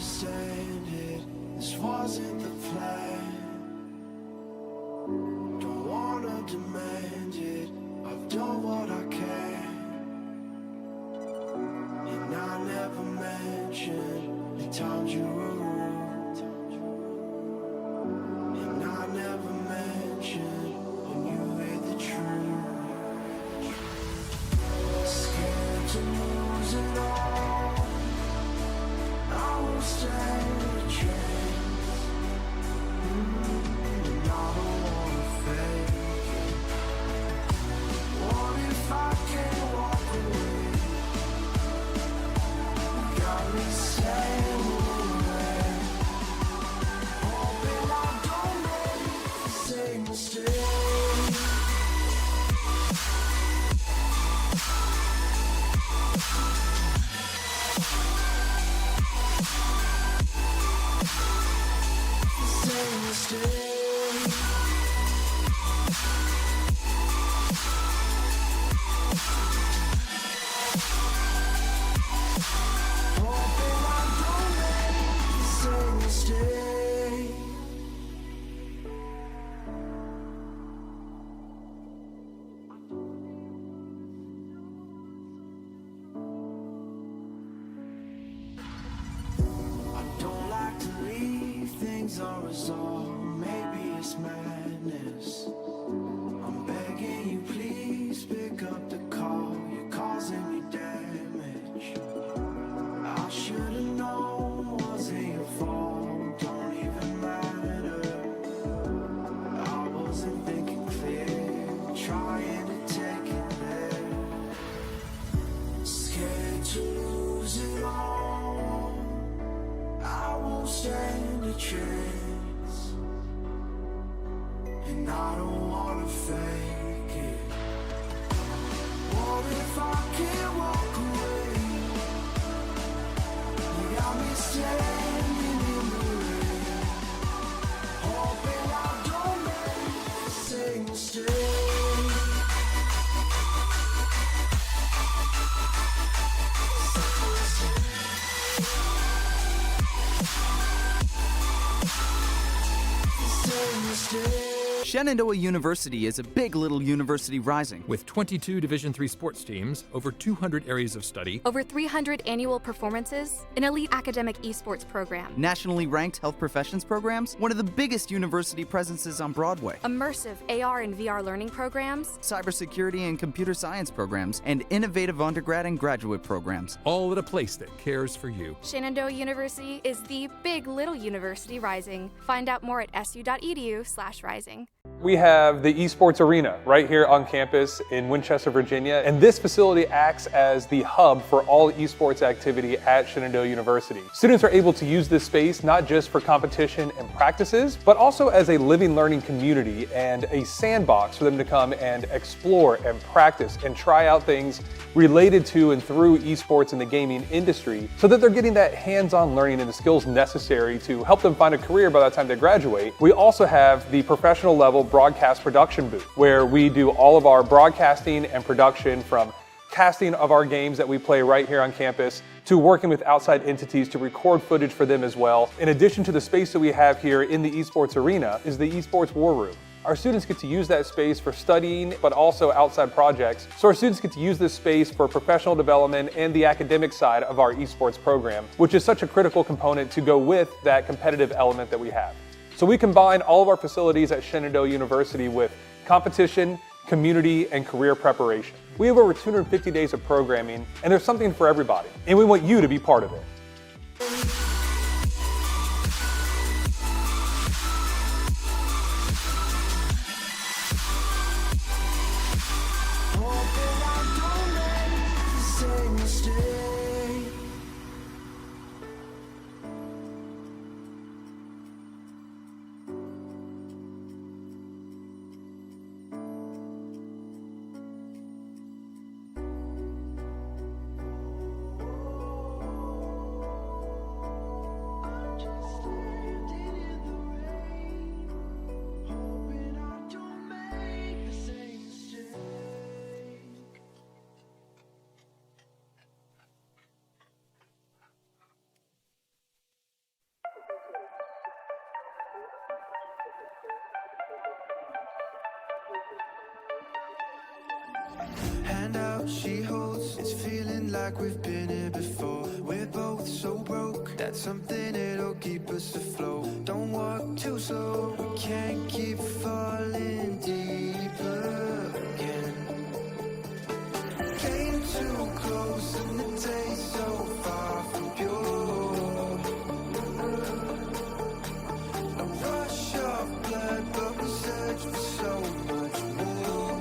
understand it. This wasn't the plan. Don't wanna demand it. I've done what I can. And I never mentioned the times you were rude. And I never mentioned when you hid the truth. Scared to lose it all. I won't stand a chance. And I don't wanna fake it. What if I can't walk away? Got me saying away. Hoping I don't make the same mistake. Same mistake. Hoping I don't make the same mistake. I don't like to leave things unresolved. Maybe it's madness. I'm begging you, please pick up the call. You're causing me damage. I should've known, wasn't your fault. Don't even matter. I wasn't thinking clear, trying to take it there. Scared to lose it all. I won't stand a chance. And I don't wanna fake it. What if I can't walk away? You got me standing in the rain. Hoping I don't make the same mistake. Same mistake. Shenandoah University is a big little university rising. With 22 Division III sports teams, over 200 areas of study, Over 300 annual performances, an elite academic esports program, Nationally ranked health professions programs, one of the biggest university presences on Broadway, immersive AR and VR learning programs, cybersecurity and computer science programs, and innovative undergrad and graduate programs. all at a place that cares for you. Shenandoah University is the big little university rising. Find out more at su.edu/rising. We have the Esports Arena right here on campus in Winchester, Virginia, and this facility acts as the hub for all esports activity at Shenandoah University. Students are able to use this space not just for competition and practices, but also as a living learning community and a sandbox for them to come and explore and practice and try out things related to and through esports in the gaming industry so that they're getting that hands-on learning and the skills necessary to help them find a career by the time they graduate. We also have the professional level broadcast production booth where we do all of our broadcasting and production, from casting of our games that we play right here on campus to working with outside entities to record footage for them as well. In addition to the space that we have here in the Esports Arena is the Esports War Room. Our students get to use that space for studying, but also outside projects. So our students get to use this space for professional development and the academic side of our esports program, which is such a critical component to go with that competitive element that we have. So we combine all of our facilities at Shenandoah University with competition, community, and career preparation. We have over 250 days of programming, and there's something for everybody, and we want you to be part of it. Hoping I don't make the same mistake. Hand out, she holds. It's feeling like we've been here before. We're both so broke. That's something that'll keep us afloat. Don't walk too slow. We can't keep falling deeper again. Came too close and the taste so far from pure. A rush of blood, but we search for so much more.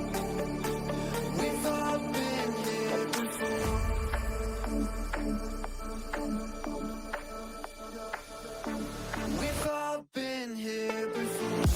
We've all been here before. We've all been here before.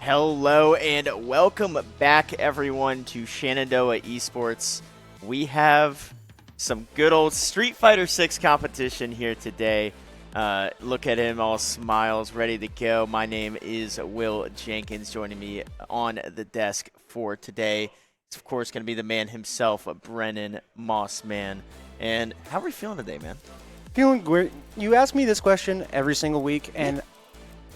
Hello and welcome back, everyone, to Shenandoah Esports. We have some good old Street Fighter 6 competition here today. Look at him, all smiles, ready to go. My name is Will Jenkins. Joining me on the desk for today, it's of course going to be the man himself, Brennan Mossman. And how are we feeling today, man? Feeling great. You ask me this question every single week, and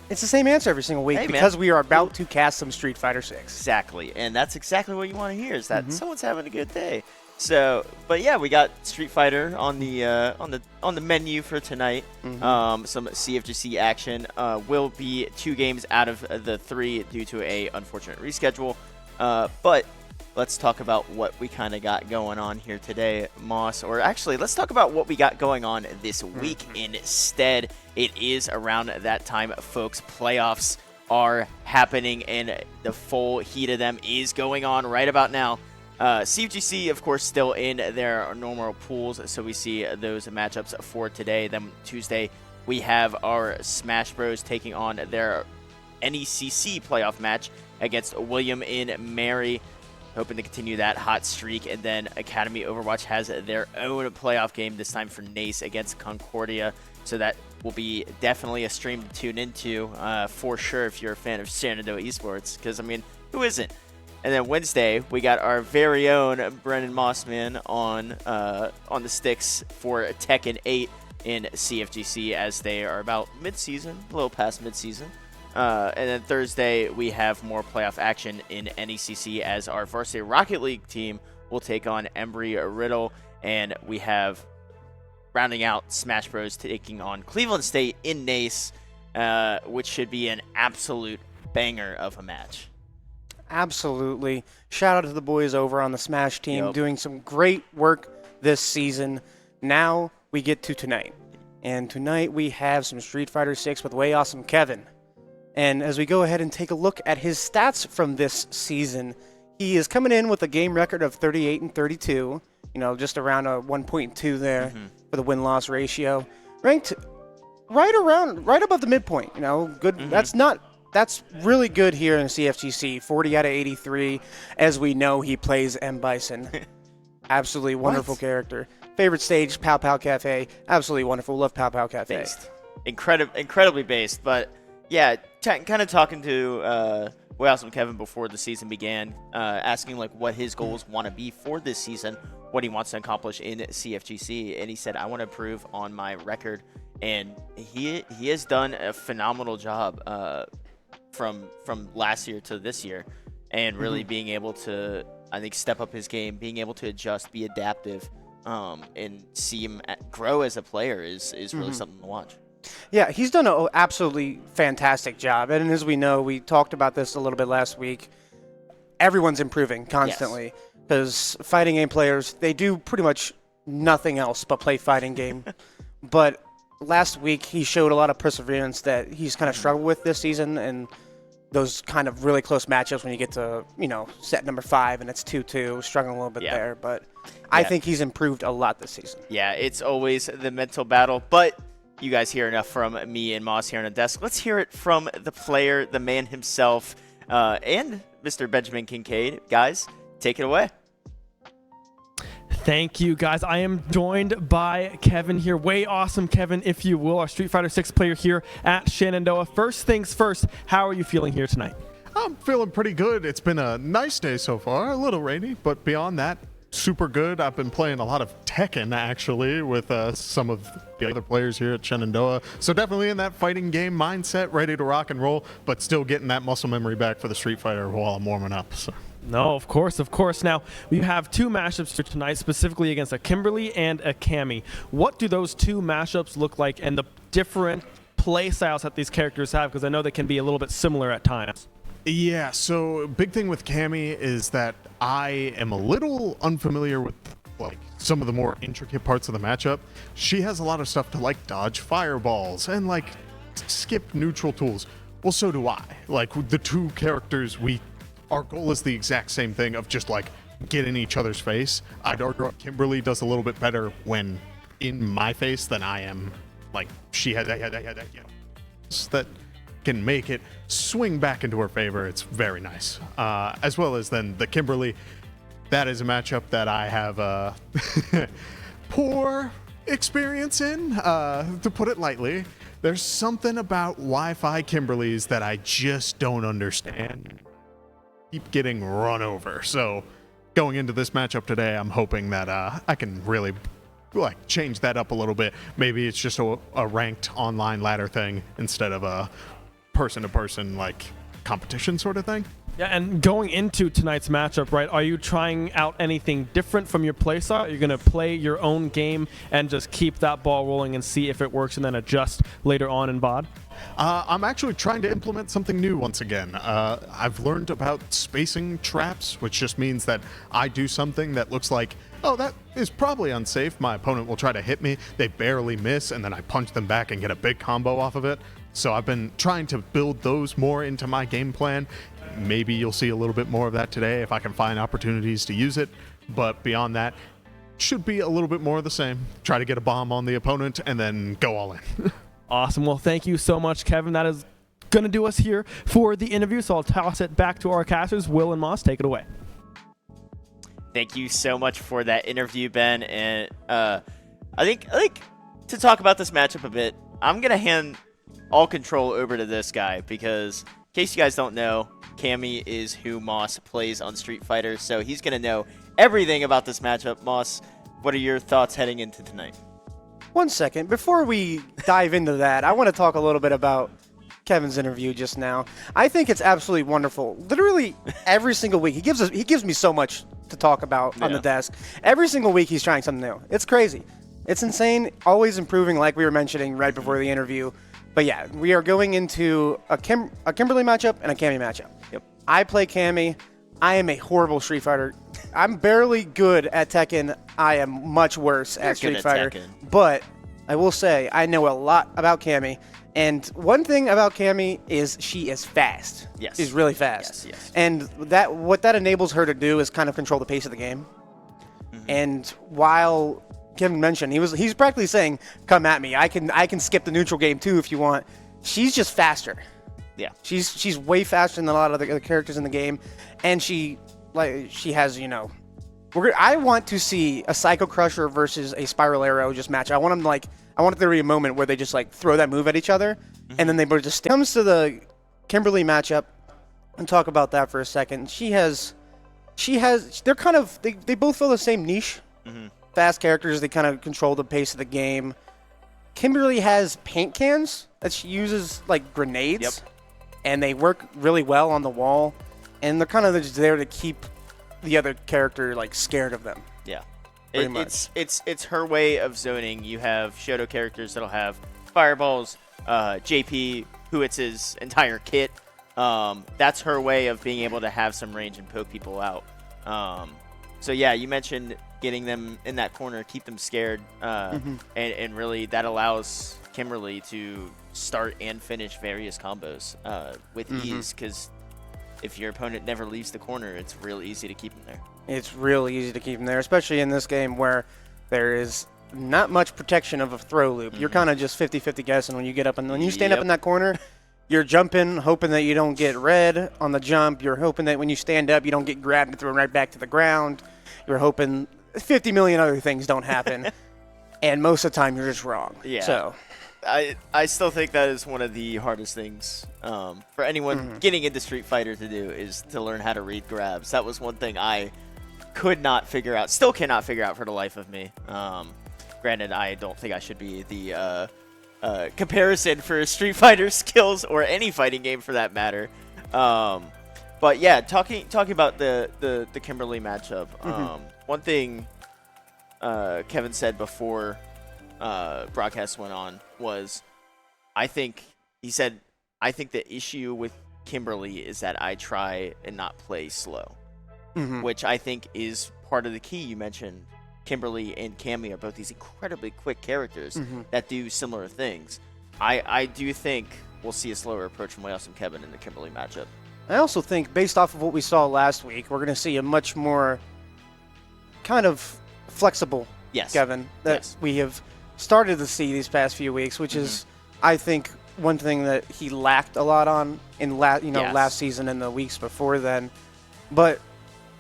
it's the same answer every single week because we are about to cast some Street Fighter 6. Exactly, and that's exactly what you want to hear, is that someone's having a good day. So, but yeah, we got Street Fighter on the menu for tonight. Some CFGC action. Will be 2 games out of the 3 due to a unfortunate reschedule. But let's talk about what we kind of got going on here today, Moss. Or actually, let's talk about what we got going on this week instead. It is around that time, folks. Playoffs are happening, and the full heat of them is going on right about now. CFGC, of course, still in their normal pools, so we see those matchups for today. Then Tuesday, we have our Smash Bros. Taking on their NECC playoff match against William and Mary, hoping to continue that hot streak. And then Academy Overwatch has their own playoff game, this time for NACE against Concordia, so that will be definitely a stream to tune into for sure if you're a fan of Shenandoah Esports, because, I mean, who isn't? And then Wednesday, we got our very own Brennan Mossman on the sticks for Tekken 8 in CFGC, as they are about mid-season, a little past mid-season. And then Thursday, we have more playoff action in NECC, as our Varsity Rocket League team will take on Embry Riddle. And we have, rounding out, Smash Bros. Taking on Cleveland State in NACE, which should be an absolute banger of a match. Absolutely. Shout out to the boys over on the Smash team doing some great work this season. Now we get to tonight. And tonight we have some Street Fighter 6 with Way Awesome Kevin. And as we go ahead and take a look at his stats from this season, he is coming in with a game record of 38 and 32, just around a 1.2 there for the win-loss ratio. Ranked right above the midpoint, good. That's really good here in CFGC. 40 out of 83. As we know, he plays M. Bison. Absolutely wonderful character. Favorite stage, Pow Pow Cafe. Absolutely wonderful. Love Pow Pow Cafe. Based. Incredibly based. But, yeah, kind of talking to Way Awesome Kevin before the season began, asking, what his goals want to be for this season, what he wants to accomplish in CFGC. And he said, I want to improve on my record. And he has done a phenomenal job from last year to this year, and really being able to, I think, step up his game, being able to adjust, be adaptive, and see him grow as a player is really something to watch. Yeah, he's done an absolutely fantastic job. And as we know, we talked about this a little bit last week, everyone's improving constantly, because fighting game players, they do pretty much nothing else but play fighting game. But last week, he showed a lot of perseverance that he's kind of struggled with this season, and those kind of really close matchups when you get to, set number 5 and it's 2-2, struggling a little bit there. But I think he's improved a lot this season. Yeah, it's always the mental battle. But you guys hear enough from me and Moss here on the desk. Let's hear it from the player, the man himself, and Mr. Benjamin Kincaid. Guys, take it away. Thank you, guys. I am joined by Kevin here. Way Awesome Kevin, if you will, our Street Fighter 6 player here at Shenandoah. First things first, how are you feeling here tonight? I'm feeling pretty good. It's been a nice day so far, a little rainy, but beyond that, super good. I've been playing a lot of Tekken, actually, with some of the other players here at Shenandoah. So definitely in that fighting game mindset, ready to rock and roll, but still getting that muscle memory back for the Street Fighter while I'm warming up. So. No, of course. Now, we have 2 matchups here tonight, specifically against a Kimberly and a Cammy. What do those 2 matchups look like, and the different play styles that these characters have? Because I know they can be a little bit similar at times. Yeah, so big thing with Cammy is that I am a little unfamiliar with some of the more intricate parts of the matchup. She has a lot of stuff to dodge fireballs and skip neutral tools. Well, so do I. The 2 characters, our goal is the exact same thing of just get in each other's face. I'd argue Kimberly does a little bit better when in my face than I am. She had that can make it swing back into her favor, it's very nice. As well as then the Kimberly. That is a matchup that I have poor experience in, to put it lightly. There's something about Wi-Fi Kimberlys that I just don't understand. Keep getting run over. So going into this matchup today, I'm hoping that I can really change that up a little bit. Maybe it's just a ranked online ladder thing instead of a person-to-person competition sort of thing. Yeah, and going into tonight's matchup, right, are you trying out anything different from your playstyle? Are you going to play your own game and just keep that ball rolling and see if it works and then adjust later on in VOD? I'm actually trying to implement something new once again. I've learned about spacing traps, which just means that I do something that looks like, oh, that is probably unsafe. My opponent will try to hit me. They barely miss, and then I punch them back and get a big combo off of it. So I've been trying to build those more into my game plan. Maybe you'll see a little bit more of that today if I can find opportunities to use it. But beyond that, should be a little bit more of the same. Try to get a bomb on the opponent and then go all in. Awesome. Well, thank you so much, Kevin. That is going to do us here for the interview. So I'll toss it back to our casters. Will and Moss, take it away. Thank you so much for that interview, Ben. And I think to talk about this matchup a bit, I'm going to hand all control over to this guy because, in case you guys don't know, Cammy is who Moss plays on Street Fighter, so he's going to know everything about this matchup. Moss, what are your thoughts heading into tonight? 1 second. Before we dive into that, I want to talk a little bit about Kevin's interview just now. I think it's absolutely wonderful. Literally every single week, he gives me so much to talk about on the desk. Every single week, he's trying something new. It's crazy. It's insane. Always improving, like we were mentioning right before the interview. But yeah, we are going into a Kimberly matchup and a Cammy matchup. Yep. I play Cammy. I am a horrible Street Fighter. I'm barely good at Tekken. I am much worse at Street Fighter. But I will say I know a lot about Cammy. And one thing about Cammy is she is fast. Yes. She's really fast. Yes. And what that enables her to do is kind of control the pace of the game. And while Kevin mentioned, he's practically saying, "Come at me. I can skip the neutral game too if you want." She's just faster. Yeah. She's way faster than a lot of the other characters in the game, and she has I want to see a Psycho Crusher versus a Spiral Arrow just match. I want there to be a moment where they just throw that move at each other, and then they both just comes to the Kimberly matchup, and talk about that for a second. They're kind of they both fill the same niche. Fast characters, they kind of control the pace of the game. Kimberly has paint cans that she uses like grenades. Yep. And they work really well on the wall. And they're kind of just there to keep the other character scared of them. Yeah. It's her way of zoning. You have Shoto characters that'll have fireballs. JP, who it's his entire kit. That's her way of being able to have some range and poke people out. So yeah, you mentioned getting them in that corner, keep them scared, and really that allows Kimberly to start and finish various combos with ease, because if your opponent never leaves the corner, it's real easy to keep them there. It's real easy to keep them there, especially in this game where there is not much protection of a throw loop. You're kind of just 50-50 guessing when you get up, and when you stand up in that corner, you're jumping, hoping that you don't get red on the jump. You're hoping that when you stand up, you don't get grabbed and thrown right back to the ground. You're hoping 50 million other things don't happen, and most of the time you're just wrong. Yeah. So I still think that is one of the hardest things for anyone getting into Street Fighter to do, is to learn how to read grabs. That was one thing I could not figure out, still cannot figure out for the life of me. Granted, I don't think I should be the comparison for Street Fighter skills or any fighting game for that matter. But yeah, talking about the Kimberly matchup, one thing Kevin said before broadcast went on was, he said, I think the issue with Kimberly is that I try and not play slow, which I think is part of the key. You mentioned Kimberly and Cammy are both these incredibly quick characters that do similar things. I do think we'll see a slower approach from Wales and Kevin in the Kimberly matchup. I also think, based off of what we saw last week, we're going to see a much more kind of flexible Kevin that we have started to see these past few weeks, which is, I think, one thing that he lacked a lot on in Yes. last season and the weeks before then. But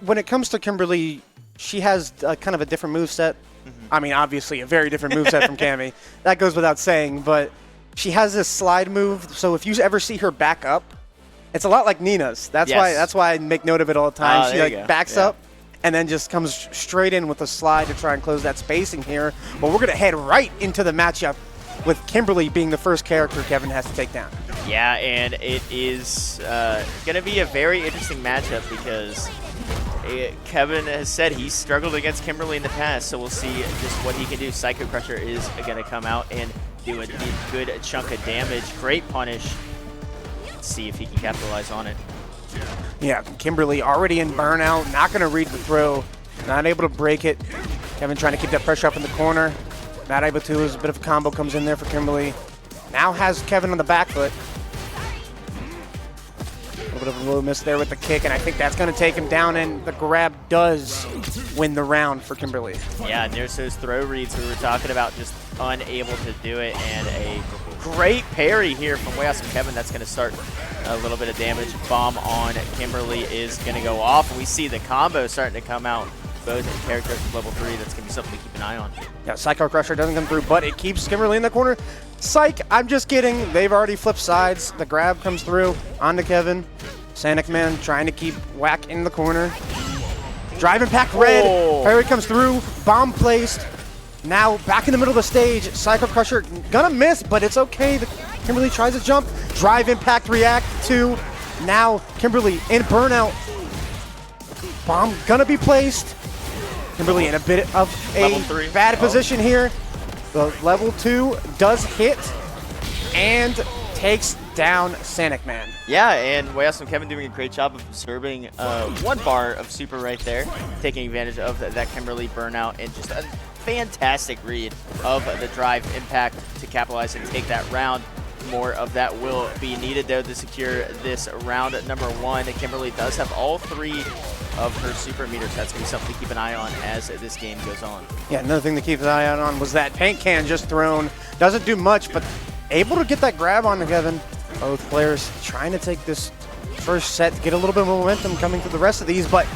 when it comes to Kimberly, she has kind of a different moveset. I mean, obviously a very different moveset from Cammy. That goes without saying, but she has this slide move, so if you ever see her back up, it's a lot like Nina's. That's why I make note of it all the time. She backs up and then just comes straight in with a slide to try and close that spacing here. But we're going to head right into the matchup with Kimberly being the first character Kevin has to take down. Yeah, and it is going to be a very interesting matchup because Kevin has said he's struggled against Kimberly in the past, so we'll see just what he can do. Psycho Crusher is going to come out and do a good chunk of damage. Great punish. Let's see if he can capitalize on it. Yeah, Kimberly already in burnout, not going to read the throw, not able to break it. Kevin trying to keep that pressure up in the corner. Not able to, as a bit of a combo comes in there for Kimberly. Now has Kevin on the back foot. A little bit of a low miss there with the kick, and I think that's going to take him down, and the grab does win the round for Kimberly. Yeah, and there's those throw reads we were talking about, just unable to do it, and a great parry here from way awesome Kevin. That's going to start a little bit of damage. Bomb on Kimberly is going to go off, and we see the combo starting to come out. Both characters with level 3, that's going to be something to keep an eye on. Yeah, Psycho Crusher doesn't come through, but it keeps Kimberly in the corner. Psych, I'm just kidding. They've already flipped sides. The grab comes through onto Kevin. Sanic Man trying to keep Whack in the corner. Drive Impact Red. Parry comes through. Bomb placed. Now back in the middle of the stage. Psycho Crusher gonna miss, but it's okay. Kimberly tries to jump. Drive Impact React 2. Now Kimberly in burnout. Bomb gonna be placed. Kimberly in a bit of a bad position here. The level 2 does hit and takes down Sanic Man. Yeah, and way awesome Kevin doing a great job of absorbing 1 bar of super right there, taking advantage of that Kimberly burnout, and just a fantastic read of the drive impact to capitalize and take that round. More of that will be needed, though, to secure this round number 1. Kimberly does have all 3 of her super meters. That's going to be something to keep an eye on as this game goes on. Yeah, another thing to keep an eye on was that paint can just thrown. Doesn't do much, but able to get that grab on Kevin. Both players trying to take this first set to get a little bit of momentum coming through the rest of these, but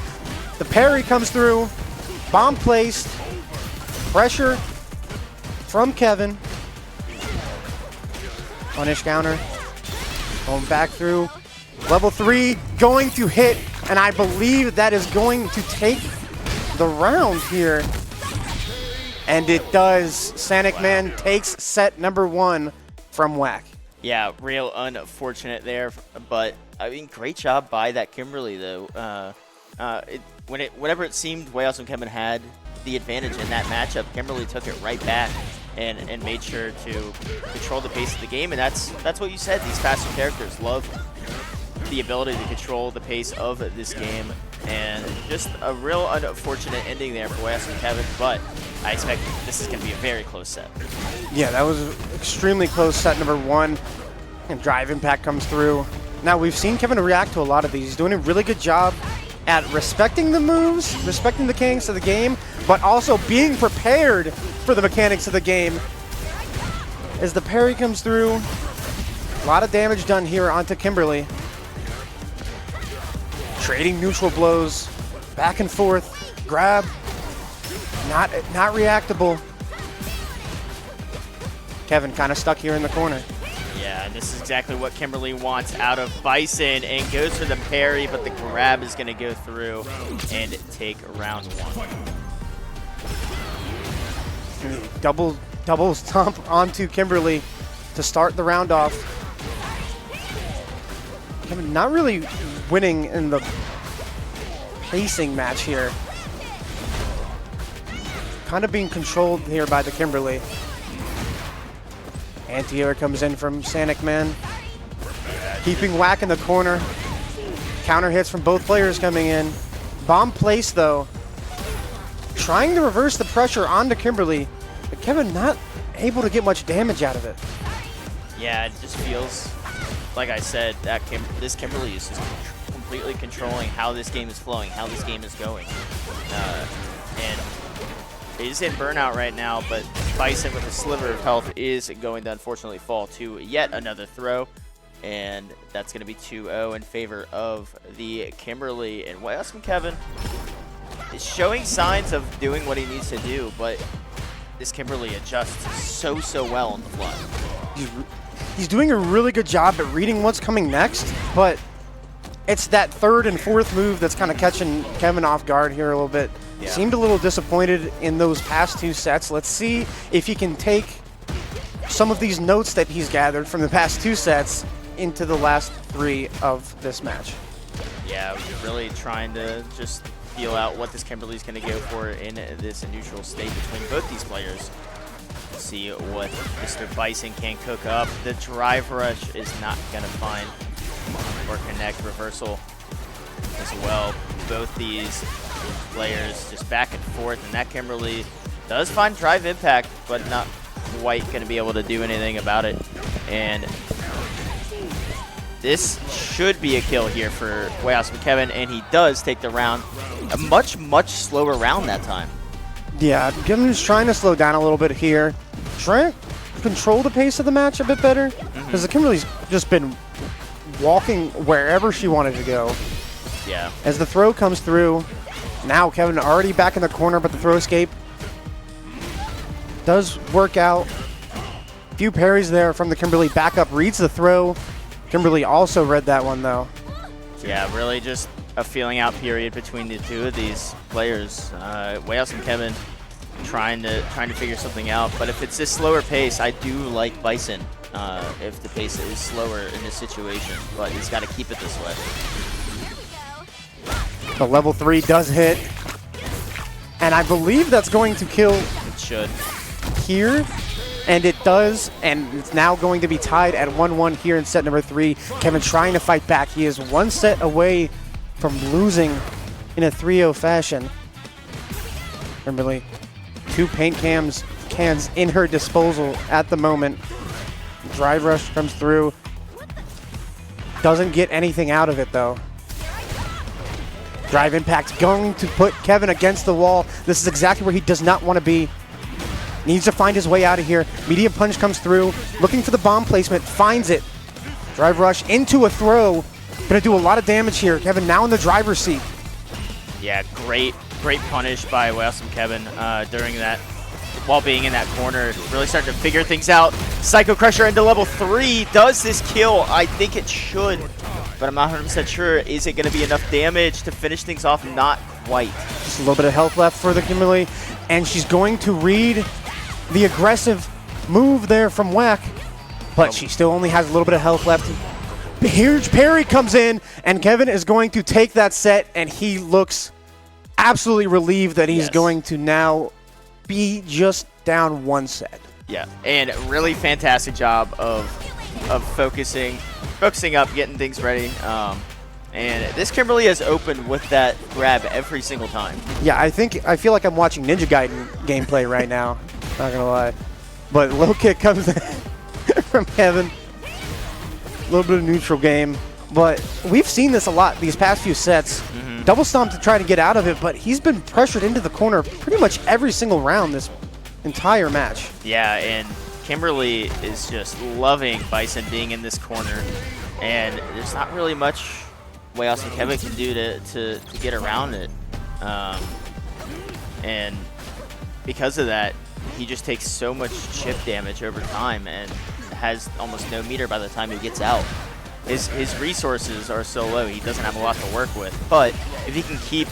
the parry comes through. Bomb placed. Pressure from Kevin. Punish counter. Going back through. Level 3 going to hit, and I believe that is going to take the round here. And it does. Sanic Man takes set number 1 from Whack. Yeah, real unfortunate there, but I mean, great job by that Kimberly, though. Whenever it seemed way awesome Kevin had the advantage in that matchup, Kimberly took it right back and made sure to control the pace of the game, and that's what you said. These faster characters love the ability to control the pace of this game, and just a real unfortunate ending there for way awesome Kevin, but I expect this is going to be a very close set. Yeah, that was extremely close set number 1, and drive impact comes through. Now, we've seen Kevin react to a lot of these. He's doing a really good job at respecting the moves, respecting the mechanics of the game, but also being prepared for the mechanics of the game. As the parry comes through, a lot of damage done here onto Kimberly. Trading neutral blows, back and forth, grab, not reactable. Kevin kind of stuck here in the corner. Yeah, and this is exactly what Kimberly wants out of Bison, and goes for the parry, but the grab is going to go through and take round 1. Double stomp onto Kimberly to start the round off. Kevin not really winning in the pacing match here. Kind of being controlled here by the Kimberly. Anti-air comes in from Sanic Man. Keeping Whack in the corner. Counter hits from both players coming in. Bomb placed, though. Trying to reverse the pressure onto Kimberly, but Kevin not able to get much damage out of it. Yeah, it just feels, like I said, that this Kimberly is just completely controlling how this game is flowing, how this game is going. And it is in burnout right now, but Bison with a sliver of health is going to unfortunately fall to yet another throw. And that's going to be 2-0 in favor of the Kimberly. And Weston Kevin is showing signs of doing what he needs to do, but this Kimberly adjusts so well on the fly. He's doing a really good job at reading what's coming next, but it's that third and fourth move that's kind of catching Kevin off guard here a little bit. Yeah. Seemed a little disappointed in those past 2 sets. Let's see if he can take some of these notes that he's gathered from the past 2 sets into the last 3 of this match. Yeah, really trying to just feel out what this Kimberly's going to go for in this neutral state between both these players. See what Mr. Bison can cook up. The drive rush is not going to find or connect reversal as well. Both these players just back and forth, and that Kimberly does find drive impact, but not quite going to be able to do anything about it. And this should be a kill here for Way Awesome Kevin, and he does take the round. A much slower round that time. Yeah, Kevin's trying to slow down a little bit here. Trying to control the pace of the match a bit better, because the Kimberly's just been walking wherever she wanted to go. Yeah. As the throw comes through, now Kevin already back in the corner, but the throw escape does work out. A few parries there from the Kimberly. Back up, reads the throw. Kimberly also read that one, though. Yeah, really just a feeling out period between the two of these players. Way Awesome Kevin trying to figure something out, but if it's this slower pace, I do like Bison if the pace is slower in this situation, but he's got to keep it this way. The level 3 does hit, and I believe that's going to kill. It should. Here, and it does, and it's now going to be tied at 1-1 here in set number 3. Kevin trying to fight back. He is 1 set away from losing in a 3-0 fashion. Kimberly, 2 paint cans in her disposal at the moment. Drive rush comes through. Doesn't get anything out of it, though. Drive impact going to put Kevin against the wall. This is exactly where he does not want to be. Needs to find his way out of here. Medium punch comes through. Looking for the bomb placement. Finds it. Drive rush into a throw. Going to do a lot of damage here. Kevin now in the driver's seat. Yeah, great punish by Way Awesome Kevin during that, while being in that corner. Really starting to figure things out. Psycho Crusher into level 3. Does this kill? I think it should, but I'm not 100% sure. Is it going to be enough damage to finish things off? Not quite. Just a little bit of health left for the Kimberly, and she's going to read the aggressive move there from Weck, but she still only has a little bit of health left. Huge parry comes in, and Kevin is going to take that set, and he looks absolutely relieved that he's going to now be just down 1 set. Yeah, and really fantastic job of focusing up, getting things ready. And this Kimberly has opened with that grab every single time. Yeah, I feel like I'm watching Ninja Gaiden gameplay right now. Not gonna lie, but low kick comes in from Kevin. A little bit of neutral game, but we've seen this a lot these past few sets. Double stomp to try to get out of it, but he's been pressured into the corner pretty much every single round this entire match. Yeah, and Kimberly is just loving Bison being in this corner, and there's not really much Way Awesome Kevin can do to get around it. And because of that, he just takes so much chip damage over time and has almost no meter by the time he gets out. His resources are so low, he doesn't have a lot to work with. But if he can keep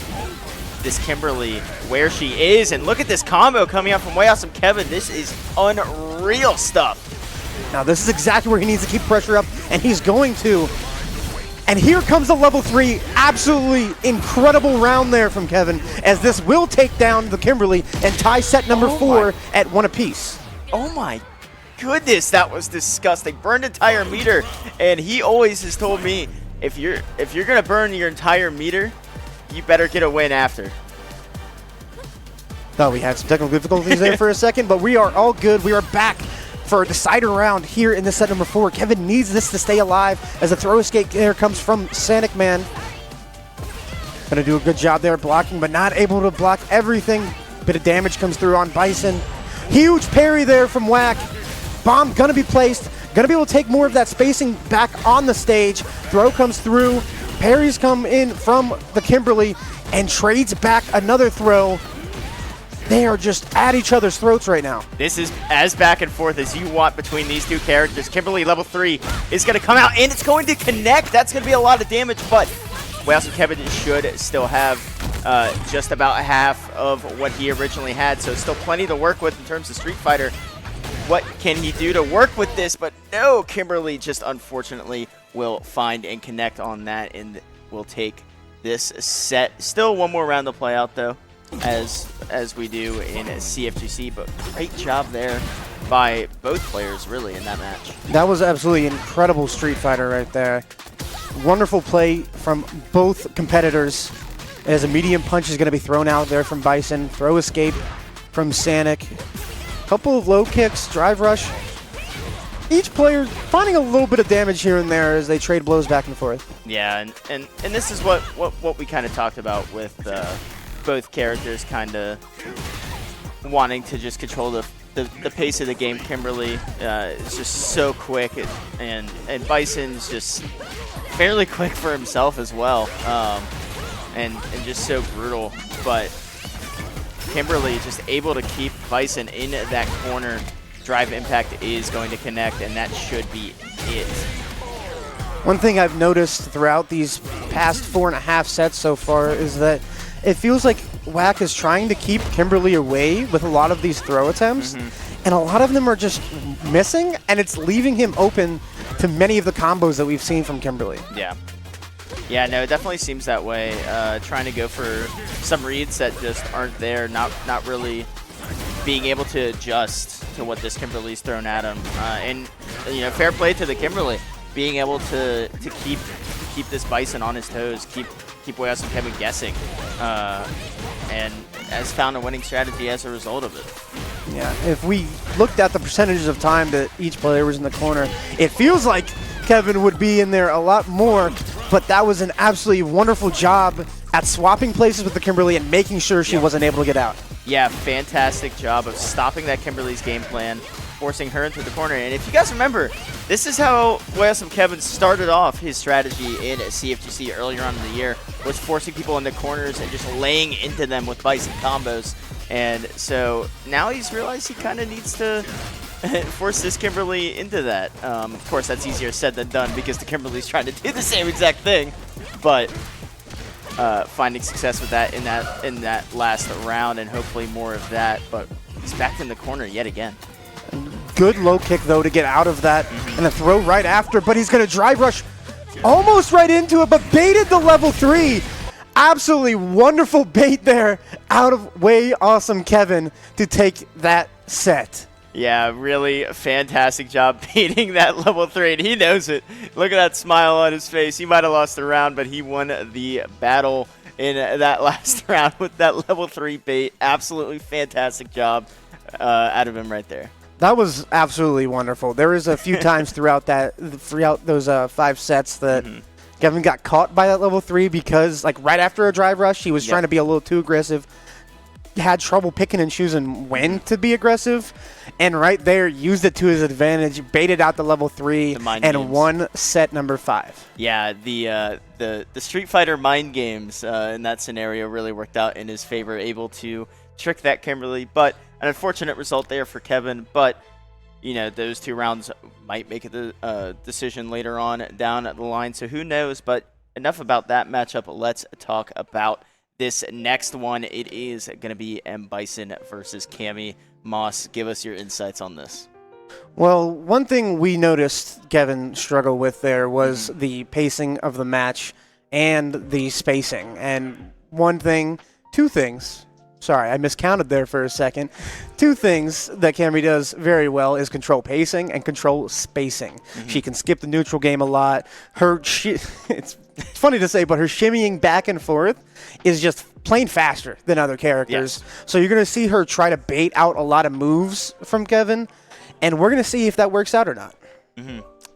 this Kimberly where she is, and look at this combo coming out from Way Awesome Kevin, this is unreal stuff. Now this is exactly where he needs to keep pressure up, and he's going to. And here comes the level 3. Absolutely incredible round there from Kevin, as this will take down the Kimberly and tie set number 4 at 1 apiece. Oh my goodness, that was disgusting. Burned entire meter, and he always has told me, if you're gonna burn your entire meter, you better get a win after. Thought we had some technical difficulties there for a second, but we are all good. We are back for a decider round here in the set number 4. Kevin needs this to stay alive, as a throw escape there comes from Sonic Man. Gonna do a good job there blocking, but not able to block everything. Bit of damage comes through on Bison. Huge parry there from Whack. Bomb gonna be placed. Gonna be able to take more of that spacing back on the stage. Throw comes through. Parries come in from the Kimberly and trades back another throw. They are just at each other's throats right now. This is as back and forth as you want between these two characters. Kimberly, level 3, is going to come out, and it's going to connect. That's going to be a lot of damage, but Awesome Kevin should still have just about half of what he originally had, so still plenty to work with in terms of Street Fighter. What can he do to work with this? But no, Kimberly just unfortunately will find and connect on that, and will take this set. Still one more round to play out, though, as we do in CFGC, but great job there by both players, really, in that match. That was absolutely incredible Street Fighter right there. Wonderful play from both competitors, as a medium punch is going to be thrown out there from Bison. Throw escape from Sanic. Couple of low kicks, drive rush. Each player finding a little bit of damage here and there as they trade blows back and forth. Yeah, and this is what we kind of talked about with both characters kind of wanting to just control the pace of the game. Kimberly is just so quick, and Bison's just fairly quick for himself as well, and just so brutal. But Kimberly just able to keep Bison in that corner. Drive impact is going to connect, and that should be it. One thing I've noticed throughout these past 4.5 sets so far is that it feels like Whack is trying to keep Kimberly away with a lot of these throw attempts, and a lot of them are just missing, and it's leaving him open to many of the combos that we've seen from Kimberly. Yeah. Yeah, no, it definitely seems that way. Trying to go for some reads that just aren't there, not really being able to adjust to what this Kimberly's thrown at him. And, you know, fair play to the Kimberly, being able to keep this Bison on his toes, keep Wes and Kevin guessing, and has found a winning strategy as a result of it. Yeah, if we looked at the percentages of time that each player was in the corner, it feels like Kevin would be in there a lot more, but that was an absolutely wonderful job at swapping places with the Kimberly and making sure she wasn't able to get out. Yeah, fantastic job of stopping that Kimberly's game plan, forcing her into the corner. And if you guys remember, this is how Awesome Kevin started off his strategy in CFGC earlier on in the year, was forcing people into corners and just laying into them with Bison combos. And so now he's realized he kind of needs to force this Kimberly into that. Of course, that's easier said than done because the Kimberly's trying to do the same exact thing, but finding success with that in that last round, and hopefully more of that. But he's back in the corner yet again. Good low kick, though, to get out of that, and a throw right after, but he's going to drive rush almost right into it, but baited the level 3. Absolutely wonderful bait there out of Way Awesome Kevin to take that set. Yeah, really fantastic job beating that level 3, and he knows it. Look at that smile on his face. He might have lost the round, but he won the battle in that last round with that level 3 bait. Absolutely fantastic job out of him right there. That was absolutely wonderful. There was a few times throughout those 5 sets that Kevin got caught by that level 3 because, like, right after a drive rush, he was trying to be a little too aggressive. Had trouble picking and choosing when to be aggressive, and right there used it to his advantage, baited out the level 3, and won set number 5. Yeah, the Street Fighter mind games in that scenario really worked out in his favor, able to trick that Kimberly, but an unfortunate result there for Kevin. But you know, those 2 rounds might make a decision later on down the line, so who knows. But enough about that matchup. Let's talk about this next one. It is going to be M. Bison versus Cammy. Moss, give us your insights on this. Well, one thing we noticed Kevin struggle with there was the pacing of the match and the spacing. And two things. Sorry, I miscounted there for a second. 2 things that Cammy does very well is control pacing and control spacing. She can skip the neutral game a lot. It's funny to say, but her shimmying back and forth is just plain faster than other characters. Yes. So you're going to see her try to bait out a lot of moves from Kevin, and we're going to see if that works out or not.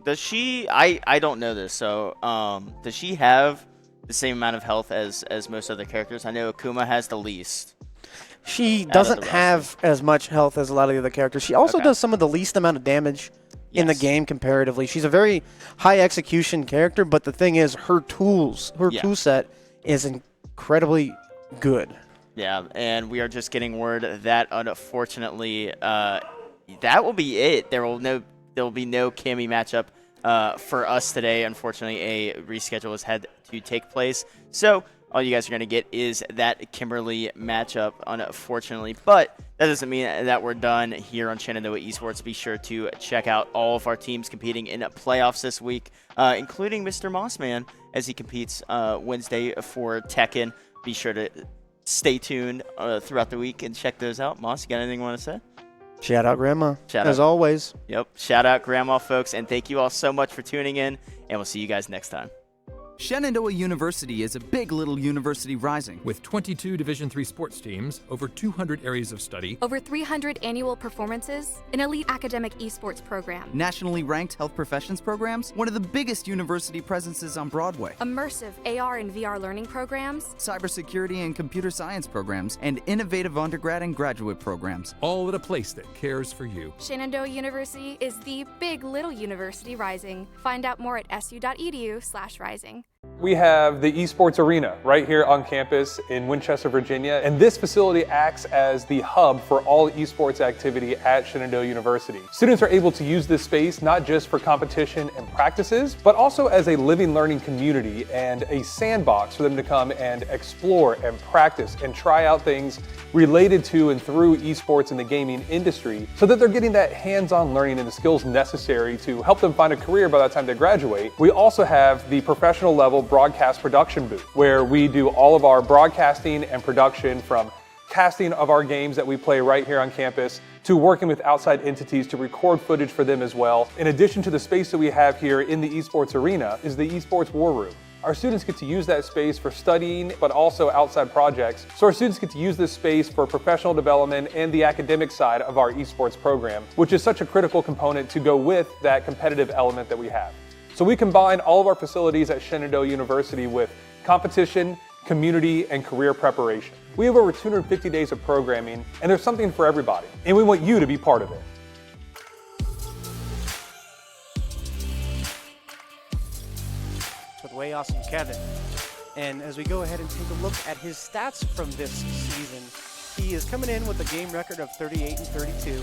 Does she, I don't know this, so does she have the same amount of health as most other characters? I know Akuma has the least. she doesn't have as much health as a lot of the other characters. She also does some of the least amount of damage in the game comparatively. She's a very high execution character, but the thing is, her tools, her tool set is incredibly good. Yeah, and we are just getting word that unfortunately that will be it. There will be no Cammy matchup for us today. Unfortunately, a reschedule has had to take place. So all you guys are going to get is that Kimberly matchup, unfortunately. But that doesn't mean that we're done here on Shenandoah Esports. Be sure to check out all of our teams competing in playoffs this week, including Mr. Mossman as he competes Wednesday for Tekken. Be sure to stay tuned throughout the week and check those out. Moss, you got anything you want to say? Shout out Grandma, as always. Yep, shout out Grandma, folks, and thank you all so much for tuning in, and we'll see you guys next time. Shenandoah University is a big little university rising. With 22 Division III sports teams, over 200 areas of study, Over 300 annual performances, an elite academic esports program, Nationally ranked health professions programs, one of the biggest university presences on Broadway. immersive AR and VR learning programs, Cybersecurity and computer science programs, and innovative undergrad and graduate programs. all at a place that cares for you. Shenandoah University is the big little university rising. Find out more at su.edu/rising. We have the Esports Arena right here on campus in Winchester, Virginia, and this facility acts as the hub for all esports activity at Shenandoah University. Students are able to use this space not just for competition and practices, but also as a living learning community and a sandbox for them to come and explore and practice and try out things related to and through esports in the gaming industry so that they're getting that hands-on learning and the skills necessary to help them find a career by the time they graduate. We also have the professional level broadcast production booth where we do all of our broadcasting and production, from casting of our games that we play right here on campus to working with outside entities to record footage for them as well. In addition to the space that we have here in the Esports Arena is the Esports War Room. Our students get to use that space for studying, but also outside projects. So our students get to use this space for professional development and the academic side of our esports program, which is such a critical component to go with that competitive element that we have. So we combine all of our facilities at Shenandoah University with competition, community, and career preparation. We have over 250 days of programming, and there's something for everybody, and we want you to be part of it. With way awesome Kevin. And as we go ahead and take a look at his stats from this season, he is coming in with a game record of 38 and 32,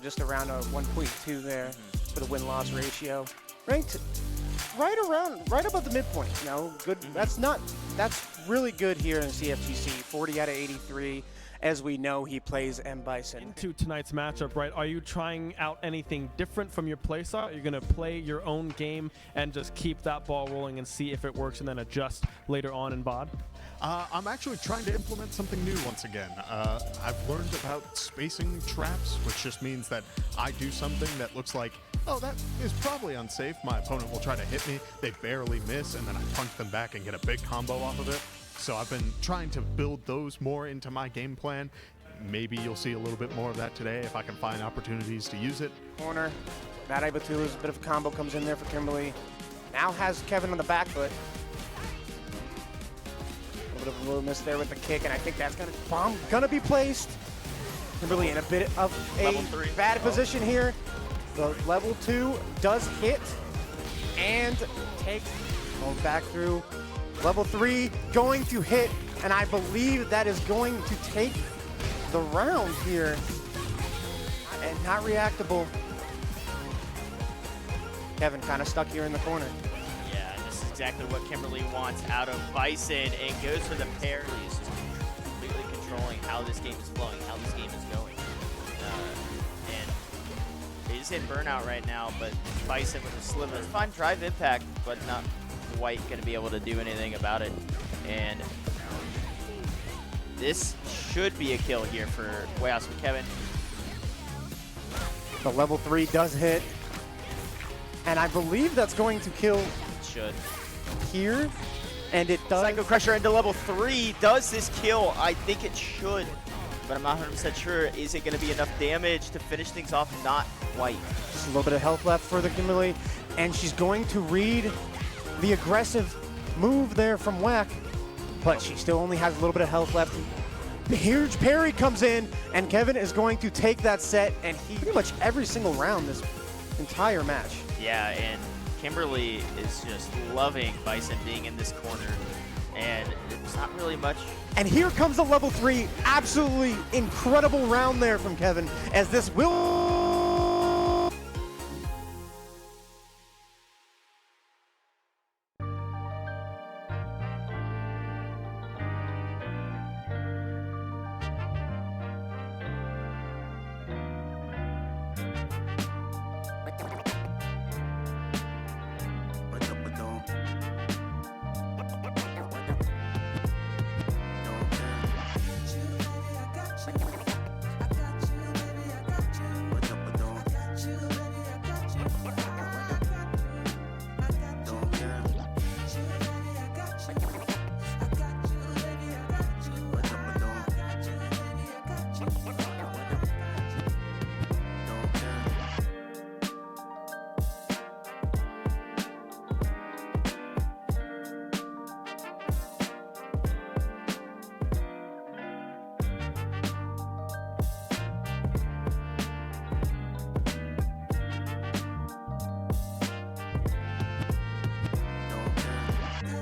just around a 1.2 there for the win-loss ratio. Ranked right above the midpoint. Good. That's really good here in CFGC. 40 out of 83. As we know, he plays M. Bison. Into tonight's matchup, right? Are you trying out anything different from your playstyle? Are you going to play your own game and just keep that ball rolling and see if it works and then adjust later on in VOD? I'm actually trying to implement something new once again. I've learned about spacing traps, which just means that I do something that looks like, oh, that is probably unsafe. My opponent will try to hit me. They barely miss, and then I punch them back and get a big combo off of it. So I've been trying to build those more into my game plan. Maybe you'll see a little bit more of that today if I can find opportunities to use it. Corner. Mad Ibatu's a bit of a combo comes in there for Kimberly. Now has Kevin on the back foot. A little bit of a low miss there with the kick, and I think that's gonna be placed. Kimberly in a bit of a bad position here. The level 2 does hit and take going back through. Level 3 going to hit, and I believe that is going to take the round here. And not reactable. Kevin kind of stuck here in the corner. Yeah, and this is exactly what Kimberly wants out of Bison, and goes for the parry. He's just completely controlling how this game is flowing, how this game is going. And he's in burnout right now, but Bison with a sliver. It's fine, drive impact, but not quite going to be able to do anything about it. And this should be a kill here for Way Awesome Kevin. The level 3 does hit. And I believe that's going to kill Should. here. And it does. Psycho Crusher into level 3. Does this kill? I think it should, but I'm not 100% sure. Is it going to be enough damage to finish things off? Not quite. Just a little bit of health left for the Kimberly. And she's going to read the aggressive move there from Whack. But she still only has a little bit of health left. huge parry comes in, and Kevin is going to take that set, and he pretty much every single round this entire match. Yeah, and Kimberly is just loving Bison being in this corner, and it's not really much. And here comes the level 3, absolutely incredible round there from Kevin, as this will...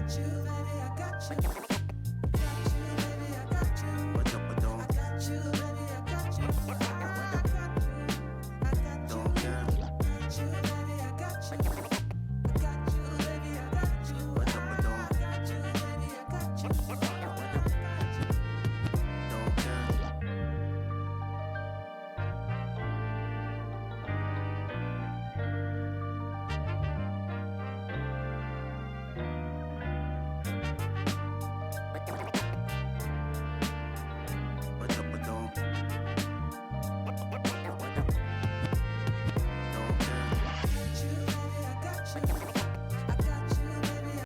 got you, baby, I got you.